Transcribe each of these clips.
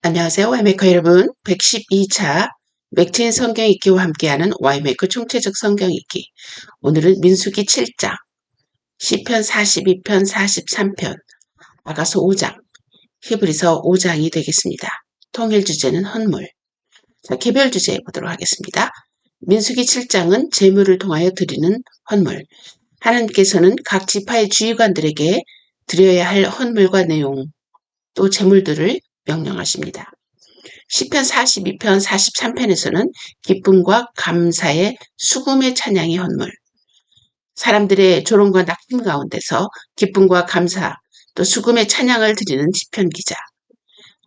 안녕하세요. 와이메이커 여러분. 112차 맥체인 성경 읽기와 함께하는 와이메이커 총체적 성경 읽기. 오늘은 민수기 7장, 시편 42편, 43편, 아가서 5장, 히브리서 5장이 되겠습니다. 통일 주제는 헌물. 자, 개별 주제 보도록 하겠습니다. 민수기 7장은 제물을 통하여 드리는 헌물. 하나님께서는 각 지파의 주의관들에게 드려야 할 헌물과 내용, 또 제물들을 명령하십니다. 시편 42편 43편에서는 기쁨과 감사의 수금의 찬양의 헌물, 사람들의 조롱과 낙심 가운데서 기쁨과 감사 또 수금의 찬양을 드리는 시편 기자.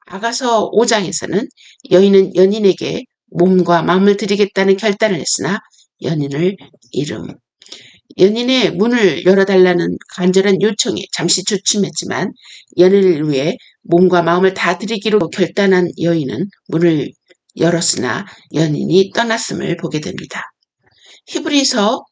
아가서 5장에서는 여인은 연인에게 몸과 마음을 드리겠다는 결단을 했으나 연인을 잃음. 연인의 문을 열어달라는 간절한 요청에 잠시 주춤했지만 연인을 위해 몸과 마음을 다 드리기로 결단한 여인은 문을 열었으나 연인이 떠났음을 보게 됩니다. 히브리서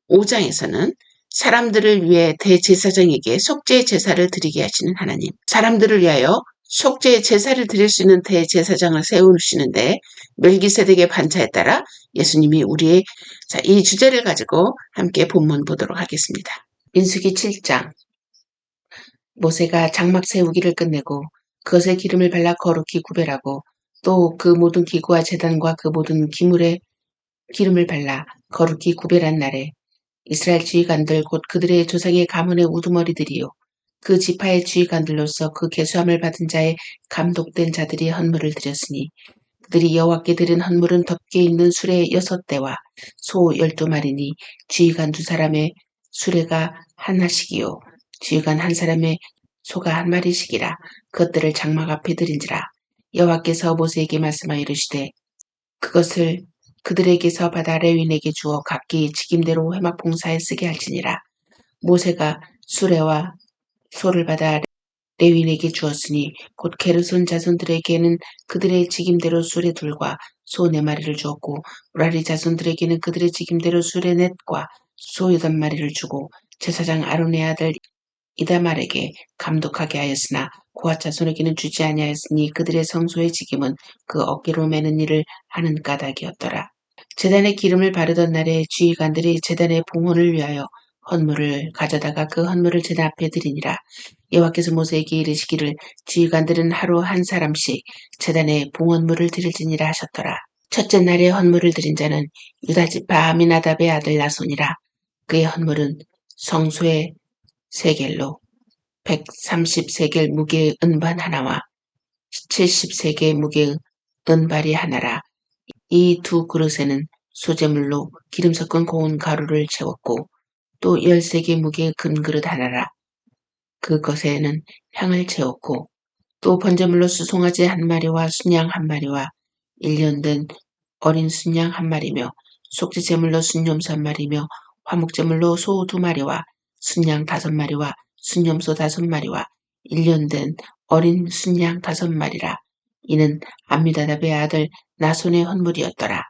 5장에서는 사람들을 위해 대제사장에게 속죄의 제사를 드리게 하시는 하나님, 사람들을 위하여 속죄의 제사를 드릴 수 있는 대제사장을 세우시는데 멜기세덱의 반차에 따라 예수님이 우리의 이 주제를 가지고 함께 본문 보도록 하겠습니다. 민수기 7장. 모세가 장막 세우기를 끝내고 그것에 기름을 발라 거룩히 구별하고 또 그 모든 기구와 제단과 그 모든 기물에 기름을 발라 거룩히 구별한 날에 이스라엘 지휘관들 곧 그들의 조상의 가문의 우두머리들이요 그 지파의 지휘관들로서 그 계수함을 받은 자의 감독된 자들이 헌물을 드렸으니 그들이 여호와께 드린 헌물은 덮개 있는 수레 6대와 소 12마리니 지휘관 2사람의 수레가 하나씩이요 지휘관 1사람의 소가 1마리씩이라 그것들을 장막 앞에 드린지라. 여호와께서 모세에게 말씀하여 이르시되 그것을 그들에게서 받아 레위인에게 주어 각기 직임대로 회막 봉사에 쓰게 할지니라. 모세가 수레와 소를 받아 레위인에게 주었으니 곧 게르손 자손들에게는 그들의 직임대로 수레 2과 소 4마리를 주었고 무라리 자손들에게는 그들의 직임대로 수레 4과 소 8마리를 주고 제사장 아론의 아들 이다말에게 감독하게 하였으나 고앗 자손에게는 주지 아니하였으니 그들의 성소의 직임은 그 어깨로 매는 일을 하는 까닭이었더라. 제단에 기름을 바르던 날에 주의관들이 제단의 봉헌을 위하여 헌물을 가져다가 그 헌물을 제단 앞에 드리니라. 여호와께서 모세에게 이르시기를 주의관들은 하루 1사람씩 제단에 봉헌물을 드릴지니라 하셨더라. 첫째 날에 헌물을 드린 자는 유다지파 아미나답의 아들 나손이라. 그의 헌물은 성소의 세겔로 130세겔 무게의 은반 하나와 70세겔 무게의 은발이 하나라. 이 2그릇에는 소재물로 기름 섞은 고운 가루를 채웠고 또 13개 무게의 금그릇 하나라. 그것에는 향을 채웠고 또 번제물로 수송아지 1마리와 순양 1마리와 1년 된 어린 순양 1마리며 속죄제물로 순염소 1마리며 화목제물로 소 2마리와 순양 5마리와 순염소 5마리와 1년 된 어린 순양 5마리라. 이는 암미다답의 아들 나손의 헌물이었더라.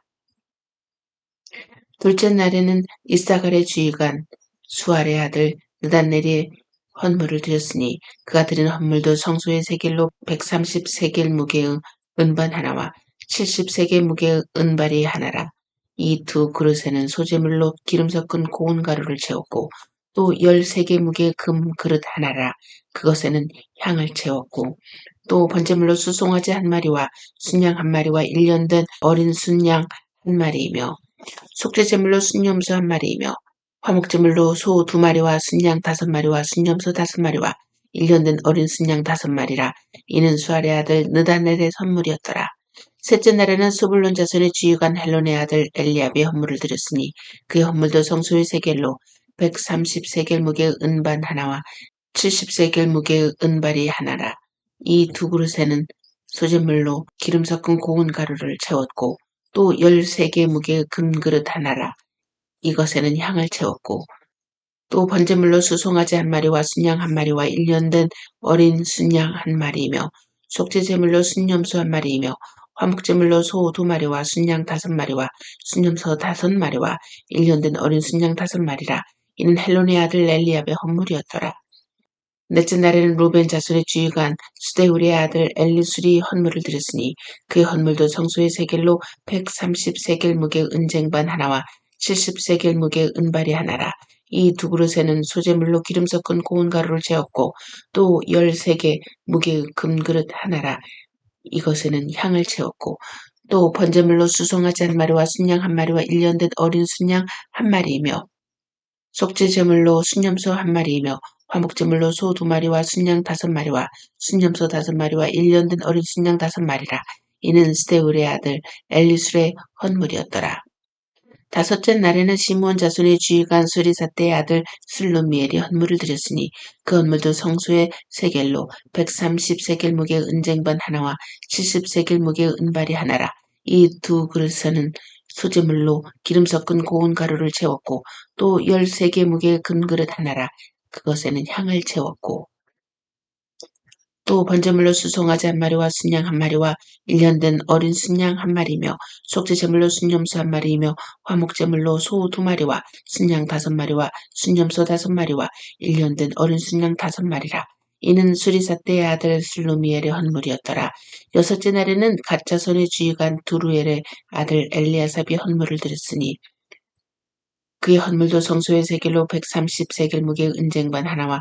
둘째 날에는 이사갈의 주의관 수알의 아들 느단넬의 헌물을 드렸으니 그가 드린 헌물도 성소의 세겔로 130세겔 무게의 은반 하나와 70세겔 무게의 은발이 하나라. 이 2그릇에는 소재물로 기름 섞은 고운 가루를 채웠고 또 13개 무게의 금 그릇 하나라. 그것에는 향을 채웠고 또 번제물로 수송아지 1마리와 순양 1마리와 1년 된 어린 순양 1마리이며 속죄제물로 순염소 1마리이며 화목제물로 소 2마리와 순양 5마리와 순염소 5마리와 1년 된 어린 순양 5마리라. 이는 수알의 아들 느다넬의 선물이었더라. 셋째 날에는 스불론 자손의 주의관 헬론의 아들 엘리압의 헌물을 드렸으니 그의 헌물도 성소의 세겔로 130세겔 무게의 은반 하나와 70세겔 무게의 은발이 하나라. 이 2그릇에는 소재물로 기름 섞은 고운 가루를 채웠고 또 13개 무게의 금그릇 하나라. 이것에는 향을 채웠고 또 번제물로 수송아지 1마리와 순양 1마리와 1년 된 어린 순양 1마리이며 속죄제물로 순염소 1마리이며 화목제물로 소 2마리와 순양 5마리와 순염소 5마리와 1년 된 어린 순양 5마리라. 이는 헬론의 아들 엘리압의 헌물이었더라. 넷째 날에는 루벤 자손의 주의관 수데우리의 아들 엘리술이 헌물을 드렸으니 그의 헌물도 성소의 세겔로 130세겔 무게의 은쟁반 하나와 70세겔 무게의 은발이 하나라. 이 두 그릇에는 소재물로 기름 섞은 고운 가루를 재었고 또 13개 무게의 금그릇 하나라. 이것에는 향을 채웠고 또 번제물로 수송아지 한 마리와 순양 한 마리와 1년 된 어린 순양 한 마리이며 속죄제물로 순염소 한 마리이며 화목제물로 소 2마리와 순양 5마리와 순염소 5마리와 1년 된 어린 순양 5마리라. 이는 스데울의 아들 엘리술의 헌물이었더라. 다섯째 날에는 시므온 자손의 주의관 수리사떼의 아들 슬루미엘이 헌물을 드렸으니 그 헌물도 성소의 세겔로 130세겔 무게의 은쟁반 하나와 70세겔 무게의 은발이 하나라. 이 두 그릇에는 소재물로 기름 섞은 고운 가루를 채웠고 또 13개 무게의 금그릇 하나라. 그것에는 향을 채웠고 또 번제물로 수송아지 한 마리와 순양 한 마리와 1년 된 어린 순양 한 마리며 속죄제물로 순염소 한 마리이며 화목제물로 소 2마리와 순양 5마리와 순염소 5마리와 1년 된 어린 순양 5마리라. 이는 수리사떼의 아들 슬루미엘의 헌물이었더라. 여섯째 날에는 갓자손의 주의관 두루엘의 아들 엘리아삽이 헌물을 드렸으니 그의 헌물도 성소의 세겔로 130세겔 무게의 은쟁반 하나와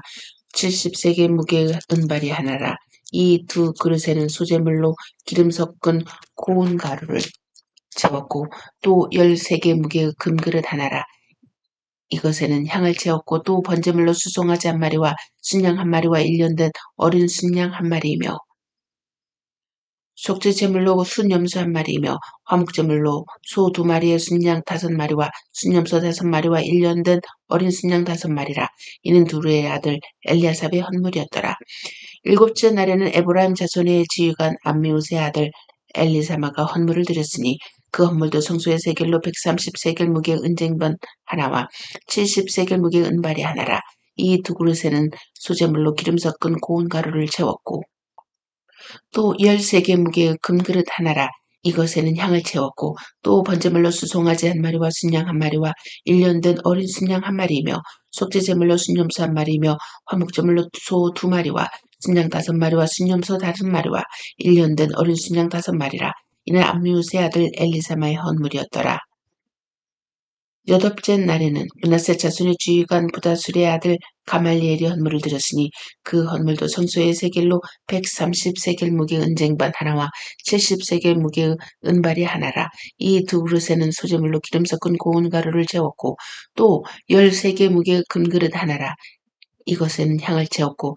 70세겔 무게의 은발이 하나라. 이 두 그릇에는 소재물로 기름 섞은 고운 가루를 채웠고 또 13개 무게의 금그릇 하나라. 이것에는 향을 채웠고 또 번제물로 수송아지 한 마리와 순양 한 마리와 1년 된 어린 순양 한 마리이며 속죄제물로 순염소 한 마리이며 화목제물로 소 2마리의 순양 5마리와 순염소 5마리와 1년 된 어린 순양 5마리라. 이는 두루의 아들 엘리아삽의 헌물이었더라. 일곱째 날에는 에브라임 자손의 지휘관 암미우스의 아들 엘리사마가 헌물을 드렸으니 그 헌물도 성소의 세겔로 130세겔 무게의 은쟁반 하나와 70세겔 무게의 은발이 하나라. 이 두 그릇에는 소재물로 기름 섞은 고운 가루를 채웠고 또 13개 무게의 금그릇 하나라. 이것에는 향을 채웠고 또 번제물로 수송아지 한 마리와 순양 한 마리와 1년 된 어린 순양 한 마리이며 속죄제물로 순염소 한 마리이며 화목제물로 소 2마리와 순양 5마리와 순염소 5마리와 1년 된 어린 순양 5마리라. 이는 암미우스의 아들 엘리사마의 헌물이었더라. 여덟째 날에는 므낫세 자손의 주의관 부다술의 아들 가말리엘이 헌물을 드렸으니 그 헌물도 성소의 세겔로 130세겔 무게의 은쟁반 하나와 70세겔 무게의 은발이 하나라. 이 두 그릇에는 소재물로 기름 섞은 고운 가루를 채웠고 또 13개 무게의 금그릇 하나라. 이것에는 향을 채웠고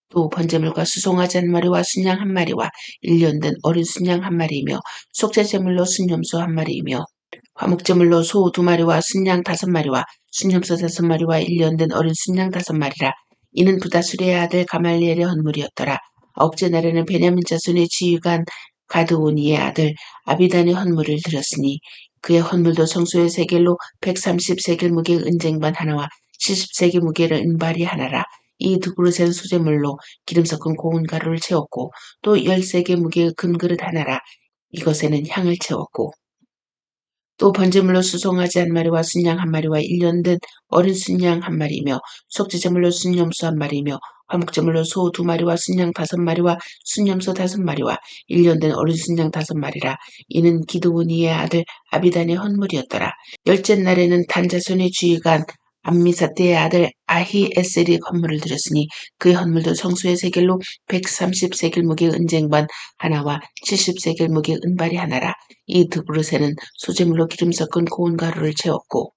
또 번제물과 수송아지 한 마리와 순양 한 마리와 1년 된 어린 순양 한 마리이며 속죄제물로 순염소 한 마리이며 화목제물로 소 2마리와 순양 5마리와 순염소 5마리와 1년 된 어린 순양 5마리라. 이는 부다술의 아들 가말리엘의 헌물이었더라. 아홉째 날에는 베냐민 자손의 지휘관 가드오니의 아들 아비단의 헌물을 드렸으니 그의 헌물도 성소의 세겔로 130세겔 무게의 은쟁반 하나와 70세겔 무게의 은발이 하나라. 이 두 그릇엔 소재물로 기름 섞은 고운 가루를 채웠고 또 13개 무게의 금그릇 하나라. 이것에는 향을 채웠고 또 번제물로 수송아지 한 마리와 순양 한 마리와 1년 된 어린 순양 한 마리이며 속죄제물로 순염소 한 마리이며 화목제물로 소 2마리와 순양 5마리와 순염소 5마리와 1년 된 어린 순양 5마리라. 이는 기드오니의 아들 아비단의 헌물이었더라. 열째 날에는 단자손의 주의관 암미사떼의 아들 아히에셀이 헌물을 드렸으니 그의 헌물도 성소의 세겔로 130세겔 무게의 은쟁반 하나와 70세겔 무게의 은발이 하나라. 이 두 그릇에는 소재물로 기름 섞은 고운 가루를 채웠고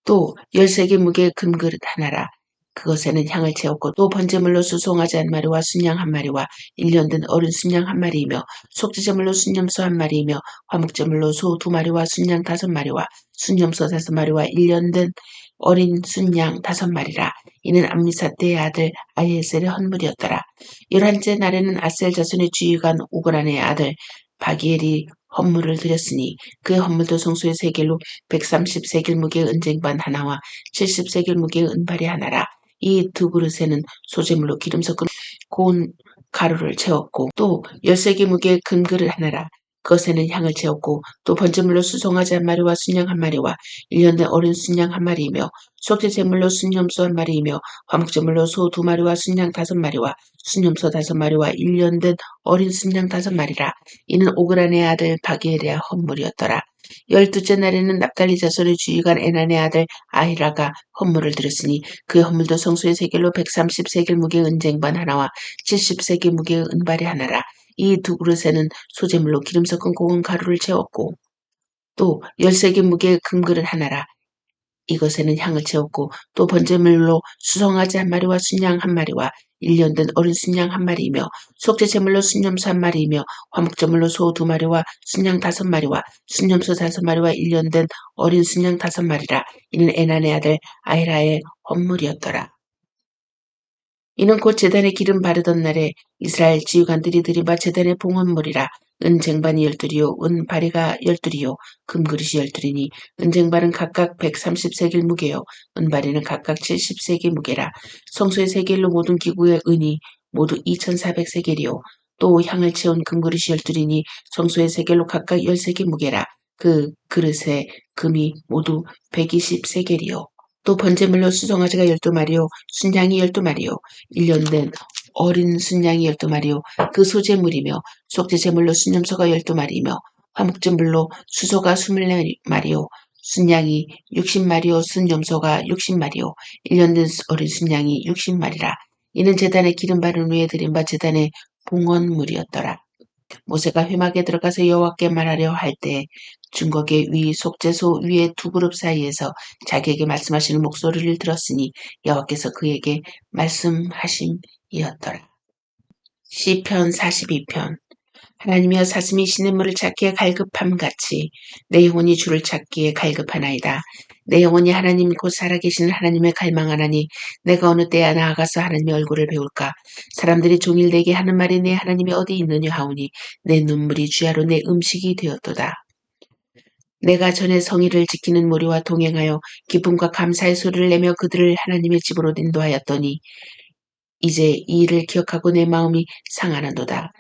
또 13개 무게의 금그릇 하나라. 그것에는 향을 채웠고 또 번제물로 수송아지 한 마리와 순양 한 마리와 1년 된 어린 순양 한 마리이며 속죄제물로 순염소 한 마리이며 화목제물로 소 2마리와 순양 5마리와 순염소 5마리와 1년 된 어린 순양 5마리라. 이는 암미사떼의 아들 아히에셀의 헌물이었더라. 11째 날에는 아셀 자손의 주의관 오그란의 아들 바기엘이 헌물을 드렸으니 그의 헌물도 성소의 세겔로 130세겔 무게의 은쟁반 하나와 70세겔 무게의 은발이 하나라. 이 두 그릇에는 소재물로 기름 섞은 고운 가루를 채웠고 또 13개 무게의 금그릇 하나라. 그것에는 향을 채웠고 또 번제물로 수송아지 한 마리와 순양 한 마리와 1년 된 어린 순양 한 마리이며 속죄 제물로 순염소 한 마리이며 화목제물로 소 2마리와 순양 5마리와 순염소 5마리와 1년 된 어린 순양 5마리라. 이는 오그란의 아들 바기엘의 헌물이었더라. 12째 날에는 납달리 자손의 주의관 에난의 아들 아히라가 헌물을 드렸으니 그의 헌물도 성소의 세겔로 130세겔 무게의 은쟁반 하나와 70세겔 무게의 은발이 하나라. 이 두 그릇에는 소재물로 기름 섞은 고운 가루를 채웠고 또 10세겔 무게의 금그릇 하나라. 이것에는 향을 채웠고 또 번제물로 수송아지 한 마리와 순양 한 마리와 1년 된 어린 순양 한 마리이며 속죄 제물로 순염소 한 마리이며 화목제물로 소 2마리와 순양 5마리와 순염소 5마리와 1년 된 어린 순양 5마리라. 이는 에난의 아들 아히라의 헌물이었더라. 이는 곧 제단에 기름 바르던 날에 이스라엘 지휘관들이 드린 제단의 봉헌물이라. 은쟁반이 12이요 은바리가 12이요 금그릇이 12이니 은쟁반은 각각 130세겔 무게요 은바리는 각각 70세겔 무게라. 성소의 세겔로 모든 기구의 은이 모두 2400세겔이요 또 향을 채운 금그릇이 12이니 성소의 세겔로 각각 10세겔 무게라. 그 그릇의 금이 모두 120세겔이요 또 번제물로 수송아지가 12마리요 순양이 12마리요 1년 된 어린 순양이 12마리요 그 소제물이며 속죄제물로 순염소가 12마리이며 화목제물로 수소가 24마리요 순양이 60마리요 순염소가 60마리요 1년 된 어린 순양이 60마리라. 이는 제단에 기름 바른 후에 드린 바 제단의 봉헌물이었더라. 모세가 회막에 들어가서 여호와께 말하려 할 때 증거계 위 속죄소 위의 두 그룹 사이에서 자기에게 말씀하시는 목소리를 들었으니 여호와께서 그에게 말씀하심이었더라. 시편 42편. 하나님이여 사슴이 시냇물을 찾기에 갈급함같이 내 영혼이 주를 찾기에 갈급하나이다. 내 영혼이 하나님 곧 살아계시는 하나님의 갈망하나니 내가 어느 때야 나아가서 하나님의 얼굴을 배울까. 사람들이 종일 내게 하는 말이 내 하나님이 어디 있느냐 하오니 내 눈물이 주야로 내 음식이 되었도다. 내가 전에 성의를 지키는 무리와 동행하여 기쁨과 감사의 소리를 내며 그들을 하나님의 집으로 인도하였더니 이제 이 일을 기억하고 내 마음이 상하는도다.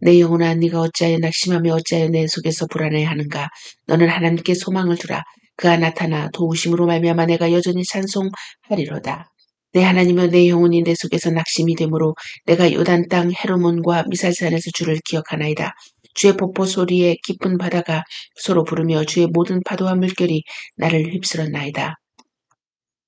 내 영혼아 네가 어찌하여 낙심하며 어찌하여 내 속에서 불안해하는가. 너는 하나님께 소망을 두라. 그가 나타나 도우심으로 말미암아 내가 여전히 찬송하리로다. 내 하나님이여 내 영혼이 내 속에서 낙심이 되므로 내가 요단 땅 헤르몬과 미살산에서 주를 기억하나이다. 주의 폭포 소리에 깊은 바다가 서로 부르며 주의 모든 파도와 물결이 나를 휩쓸었나이다.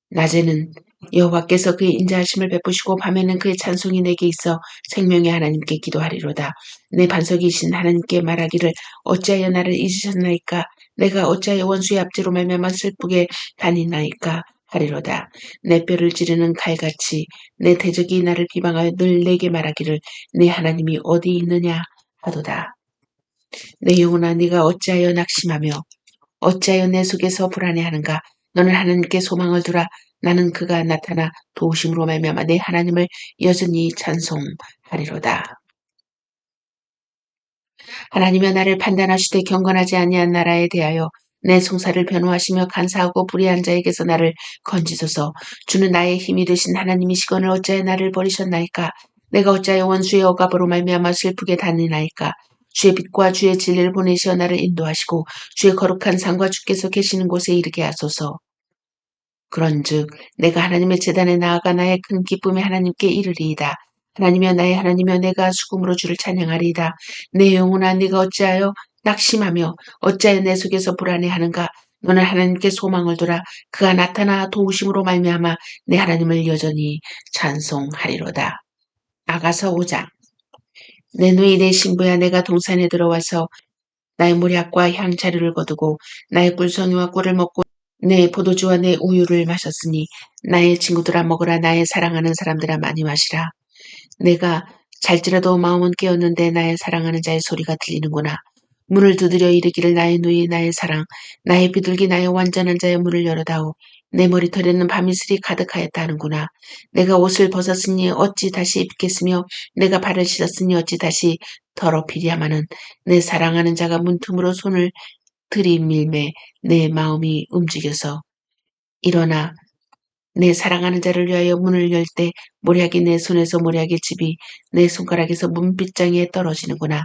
낮에는 여호와께서 그의 인자하심을 베푸시고 밤에는 그의 찬송이 내게 있어 생명의 하나님께 기도하리로다. 내 반석이신 하나님께 말하기를 어찌하여 나를 잊으셨나이까. 내가 어찌하여 원수의 압제로 말미암아 슬프게 다니나이까 하리로다. 내 뼈를 찌르는 칼같이 내 대적이 나를 비방하여 늘 내게 말하기를 내 하나님이 어디 있느냐 하도다. 내 영혼아 네가 어찌하여 낙심하며 어찌하여 내 속에서 불안해하는가. 너는 하나님께 소망을 두라. 나는 그가 나타나 도우심으로 말미암아 내 하나님을 여전히 찬송하리로다. 하나님여 나를 판단하시되 경건하지 아니한 나라에 대하여 내 송사를 변호하시며 간사하고 불의한 자에게서 나를 건지소서. 주는 나의 힘이 되신 하나님이시거늘 어찌하여 나를 버리셨나이까. 내가 어찌하여 원수의 억압으로 말미암아 슬프게 다니나이까. 주의 빛과 주의 진리를 보내시어 나를 인도하시고 주의 거룩한 상과 주께서 계시는 곳에 이르게 하소서. 그런즉 내가 하나님의 제단에 나아가 나의 큰 기쁨에 하나님께 이르리이다. 하나님이여 나의 하나님이여 내가 수금으로 주를 찬양하리이다. 내 영혼아 네가 어찌하여 낙심하며 어찌하여 내 속에서 불안해하는가. 너는 하나님께 소망을 두라. 그가 나타나 도우심으로 말미암아 내 하나님을 여전히 찬송하리로다. 아가서 5장. 내 누이 내 신부야 내가 동산에 들어와서 나의 모략과 향자류를 거두고 나의 꿀송이와 꿀을 먹고 내 포도주와 내 우유를 마셨으니 나의 친구들아 먹으라. 나의 사랑하는 사람들아 많이 마시라. 내가 잘지라도 마음은 깨었는데 나의 사랑하는 자의 소리가 들리는구나. 문을 두드려 이르기를 나의 누이 나의 사랑 나의 비둘기 나의 완전한 자의 문을 열어다오. 내 머리털에는 밤이슬이 가득하였다 하는구나. 내가 옷을 벗었으니 어찌 다시 입겠으며 내가 발을 씻었으니 어찌 다시 더럽히랴마는 내 사랑하는 자가 문틈으로 손을 들이밀매 내 마음이 움직여서 일어나 내 사랑하는 자를 위하여 문을 열 때 모략이 내 손에서 모략의 칩이 내 손가락에서 문빗장에 떨어지는구나.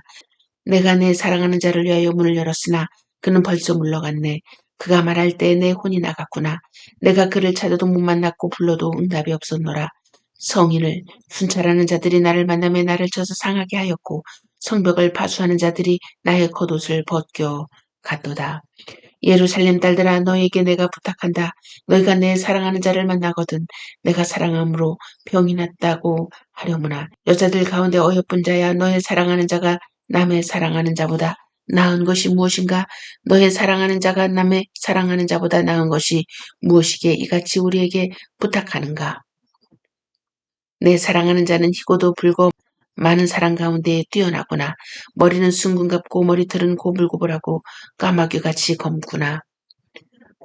내가 내 사랑하는 자를 위하여 문을 열었으나 그는 벌써 물러갔네. 그가 말할 때 내 혼이 나갔구나. 내가 그를 찾아도 못 만났고 불러도 응답이 없었노라. 성인을 순찰하는 자들이 나를 만나며 나를 쳐서 상하게 하였고 성벽을 파수하는 자들이 나의 겉옷을 벗겨 갔도다. 예루살렘 딸들아 너에게 내가 부탁한다. 너희가 내 사랑하는 자를 만나거든 내가 사랑함으로 병이 났다고 하려무나. 여자들 가운데 어여쁜 자야 너의 사랑하는 자가 남의 사랑하는 자보다 나은 것이 무엇인가? 너의 사랑하는 자가 남의 사랑하는 자보다 나은 것이 무엇이기에 이같이 우리에게 부탁하는가? 내 사랑하는 자는 희고도 붉어 많은 사람 가운데 뛰어나구나. 머리는 숭근 같고 머리털은 고불고불하고 까마귀같이 검구나.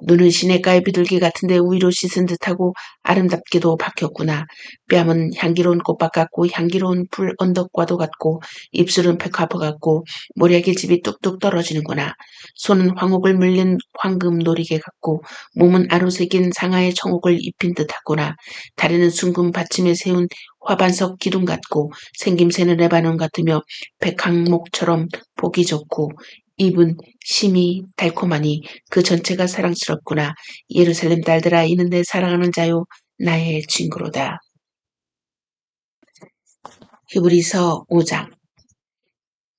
눈은 시냇가의 비둘기 같은데 우위로 씻은 듯하고 아름답게도 박혔구나. 뺨은 향기로운 꽃밭 같고 향기로운 풀 언덕과도 같고 입술은 백화포 같고 모략의 즙이 뚝뚝 떨어지는구나. 손은 황옥을 물린 황금 놀이개 같고 몸은 아로새긴 상아의 청옥을 입힌 듯하구나. 다리는 숭근 받침에 세운 화반석 기둥 같고 생김새는 레바논 같으며 백항목처럼 보기 좋고 입은 심이 달콤하니 그 전체가 사랑스럽구나. 예루살렘 딸들아 이는 내 사랑하는 자요 나의 친구로다. 히브리서 5장.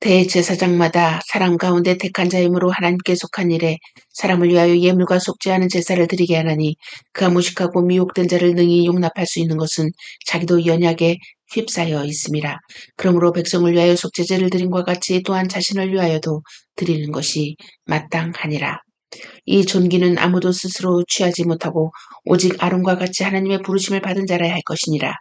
대제사장마다 사람 가운데 택한 자이므로 하나님께 속한 일에 사람을 위하여 예물과 속지 않은 제사를 드리게 하나니 그가 무식하고 미혹된 자를 능히 용납할 수 있는 것은 자기도 연약에 휩싸여 있음이라. 그러므로 백성을 위하여 속죄제를 드림과 같이 또한 자신을 위하여도 드리는 것이 마땅하니라. 이 존귀는 아무도 스스로 취하지 못하고 오직 아론과 같이 하나님의 부르심을 받은 자라야 할 것이니라.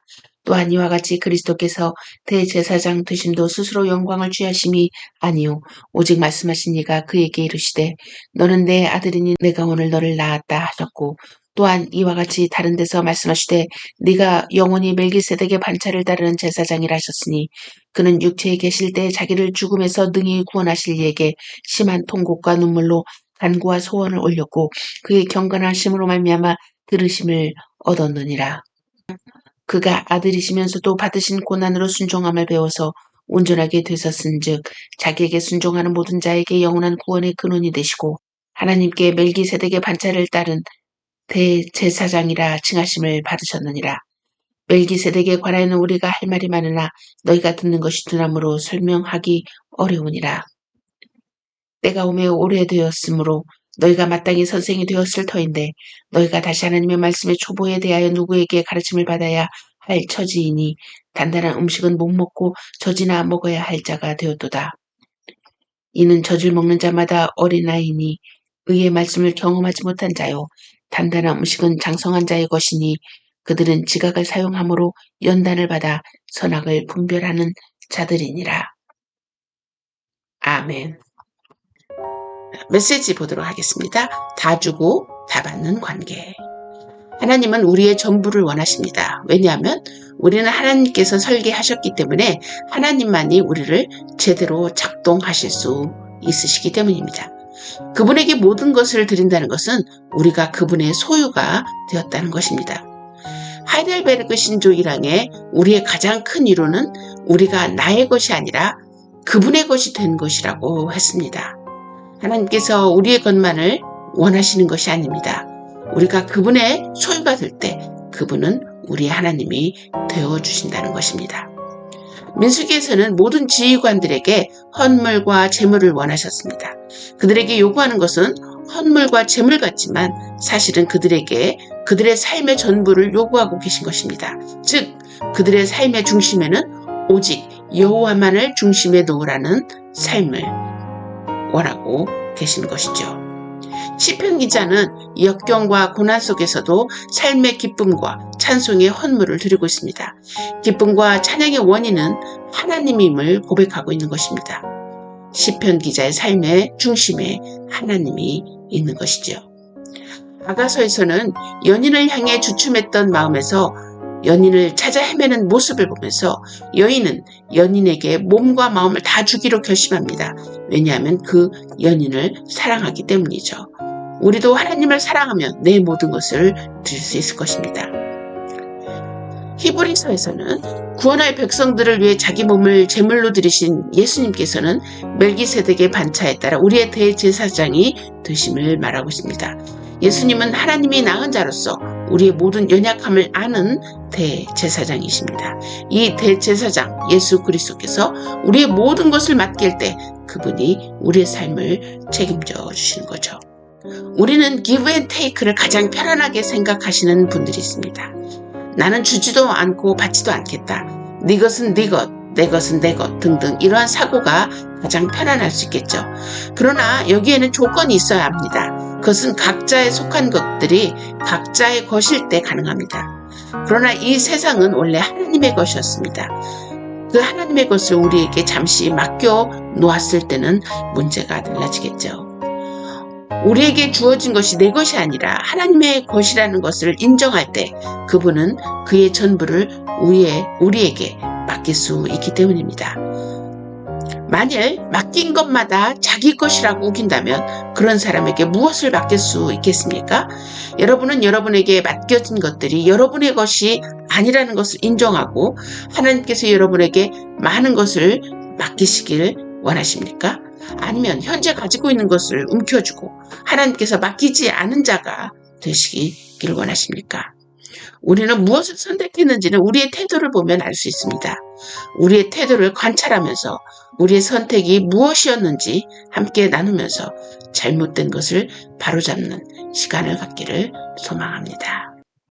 또한 이와 같이 그리스도께서 대제사장 되심도 스스로 영광을 취하심이 아니요 오직 말씀하신 이가 그에게 이르시되 너는 내 아들이니 내가 오늘 너를 낳았다 하셨고 또한 이와 같이 다른 데서 말씀하시되 네가 영원히 멜기세덱의 반차를 따르는 제사장이라 하셨으니 그는 육체에 계실 때 자기를 죽음에서 능히 구원하실 이에게 심한 통곡과 눈물로 간구와 소원을 올렸고 그의 경건하심으로 말미암아 들으심을 얻었느니라. 그가 아들이시면서도 받으신 고난으로 순종함을 배워서 온전하게 되셨은즉 자기에게 순종하는 모든 자에게 영원한 구원의 근원이 되시고 하나님께 멜기세덱의 반차를 따른 대제사장이라 칭하심을 받으셨느니라. 멜기세덱에 관하여는 우리가 할 말이 많으나 너희가 듣는 것이 두나무로 설명하기 어려우니라. 때가 오매 오래되었으므로 너희가 마땅히 선생이 되었을 터인데 너희가 다시 하나님의 말씀의 초보에 대하여 누구에게 가르침을 받아야 할 처지이니 단단한 음식은 못 먹고 젖이나 먹어야 할 자가 되었도다. 이는 젖을 먹는 자마다 어린아이니 의의 말씀을 경험하지 못한 자요 단단한 음식은 장성한 자의 것이니 그들은 지각을 사용함으로 연단을 받아 선악을 분별하는 자들이니라. 아멘. 메시지 보도록 하겠습니다. 다 주고 다 받는 관계. 하나님은 우리의 전부를 원하십니다. 왜냐하면 우리는 하나님께서 설계하셨기 때문에 하나님만이 우리를 제대로 작동하실 수 있으시기 때문입니다. 그분에게 모든 것을 드린다는 것은 우리가 그분의 소유가 되었다는 것입니다. 하이델베르그 신조 1항에 우리의 가장 큰 이론은 우리가 나의 것이 아니라 그분의 것이 된 것이라고 했습니다. 하나님께서 우리의 것만을 원하시는 것이 아닙니다. 우리가 그분의 소유가 될 때 그분은 우리의 하나님이 되어주신다는 것입니다. 민수기에서는 모든 지휘관들에게 헌물과 제물을 원하셨습니다. 그들에게 요구하는 것은 헌물과 제물 같지만 사실은 그들에게 그들의 삶의 전부를 요구하고 계신 것입니다. 즉 그들의 삶의 중심에는 오직 여호와만을 중심에 놓으라는 삶을 원하고 계신 것이죠. 시편 기자는 역경과 고난 속에서도 삶의 기쁨과 찬송의 헌물을 드리고 있습니다. 기쁨과 찬양의 원인은 하나님임을 고백하고 있는 것입니다. 시편 기자의 삶의 중심에 하나님이 있는 것이죠. 아가서에서는 연인을 향해 주춤했던 마음에서 연인을 찾아 헤매는 모습을 보면서 여인은 연인에게 몸과 마음을 다 주기로 결심합니다. 왜냐하면 그 연인을 사랑하기 때문이죠. 우리도 하나님을 사랑하면 내 모든 것을 드릴 수 있을 것입니다. 히브리서에서는 구원할 백성들을 위해 자기 몸을 제물로 드리신 예수님께서는 멜기세덱의 반차에 따라 우리의 대제사장이 되심을 말하고 있습니다. 예수님은 하나님이 낳은 자로서 우리의 모든 연약함을 아는 대제사장이십니다. 이 대제사장 예수 그리스도께서 우리의 모든 것을 맡길 때 그분이 우리의 삶을 책임져 주시는 거죠. 우리는 give and take를 가장 편안하게 생각하시는 분들이 있습니다. 나는 주지도 않고 받지도 않겠다. 네 것은 네 것, 내 것은 내 것 등등 이러한 사고가 가장 편안할 수 있겠죠. 그러나 여기에는 조건이 있어야 합니다. 그것은 각자에 속한 것들이 각자의 것일 때 가능합니다. 그러나 이 세상은 원래 하나님의 것이었습니다. 그 하나님의 것을 우리에게 잠시 맡겨 놓았을 때는 문제가 달라지겠죠. 우리에게 주어진 것이 내 것이 아니라 하나님의 것이라는 것을 인정할 때 그분은 그의 전부를 우리에게 맡길 수 있기 때문입니다. 만일 맡긴 것마다 자기 것이라고 우긴다면 그런 사람에게 무엇을 맡길 수 있겠습니까? 여러분은 여러분에게 맡겨진 것들이 여러분의 것이 아니라는 것을 인정하고 하나님께서 여러분에게 많은 것을 맡기시길 원하십니까? 아니면 현재 가지고 있는 것을 움켜쥐고 하나님께서 맡기지 않은 자가 되시길 원하십니까? 우리는 무엇을 선택했는지는 우리의 태도를 보면 알 수 있습니다. 우리의 태도를 관찰하면서 우리의 선택이 무엇이었는지 함께 나누면서 잘못된 것을 바로잡는 시간을 갖기를 소망합니다.